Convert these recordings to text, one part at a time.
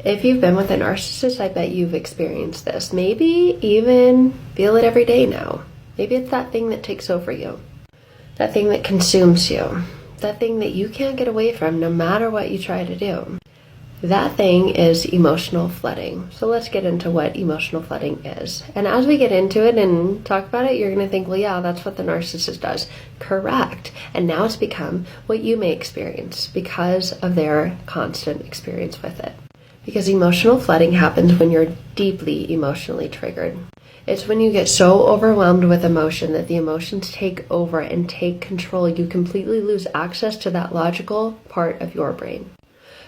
If you've been with a narcissist, I bet you've experienced this. Maybe even feel it every day now. Maybe it's that thing that takes over you. That thing that consumes you. That thing that you can't get away from no matter what you try to do. That thing is emotional flooding. So let's get into what emotional flooding is. And as we get into it and talk about it, you're going to think, well, yeah, that's what the narcissist does. Correct. And now it's become what you may experience because of their constant experience with it. Because emotional flooding happens when you're deeply emotionally triggered. It's when you get so overwhelmed with emotion that the emotions take over and take control. You completely lose access to that logical part of your brain.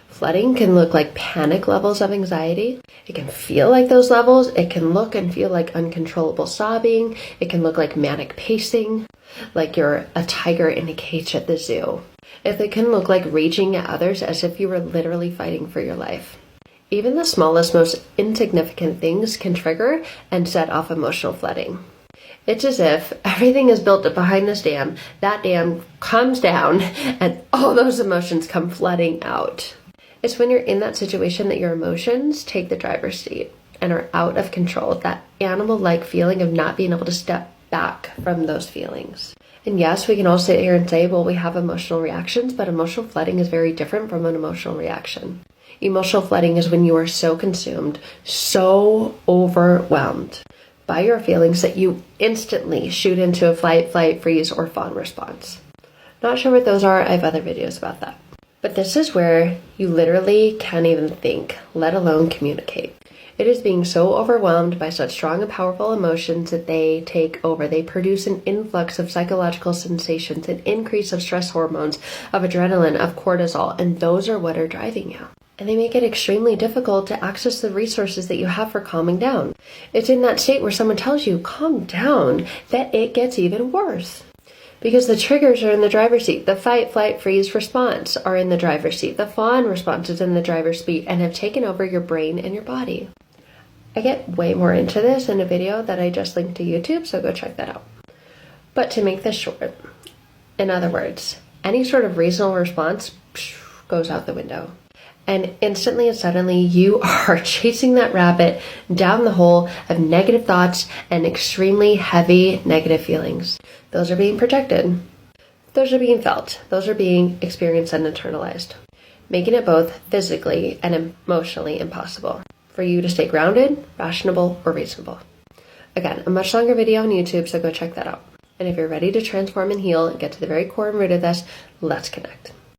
Flooding can look like panic levels of anxiety. It can feel like those levels. It can look and feel like uncontrollable sobbing. It can look like manic pacing, like you're a tiger in a cage at the zoo. It can look like raging at others as if you were literally fighting for your life. Even the smallest, most insignificant things can trigger and set off emotional flooding. It's as if everything is built up behind this dam, that dam comes down, and all those emotions come flooding out. It's when you're in that situation that your emotions take the driver's seat and are out of control, that animal-like feeling of not being able to step back from those feelings. And yes, we can all sit here and say, well, we have emotional reactions, but emotional flooding is very different from an emotional reaction. Emotional flooding is when you are so consumed, so overwhelmed by your feelings that you instantly shoot into a fight, flight, freeze, or fawn response. Not sure what those are. I have other videos about that. But this is where you literally can't even think, let alone communicate. It is being so overwhelmed by such strong and powerful emotions that they take over. They produce an influx of psychological sensations, an increase of stress hormones, of adrenaline, of cortisol, and those are what are driving you. And they make it extremely difficult to access the resources that you have for calming down. It's in that state where someone tells you, calm down, that it gets even worse. Because the triggers are in the driver's seat. The fight, flight, freeze response are in the driver's seat. The fawn response is in the driver's seat and have taken over your brain and your body. I get way more into this in a video that I just linked to YouTube, so go check that out. But to make this short, in other words, any sort of reasonable response goes out the window. And instantly and suddenly you are chasing that rabbit down the hole of negative thoughts and extremely heavy negative feelings. Those are being projected. Those are being felt. Those are being experienced and internalized, making it both physically and emotionally impossible for you to stay grounded, rational, or reasonable. Again, a much longer video on YouTube, so go check that out. And if you're ready to transform and heal and get to the very core and root of this, let's connect.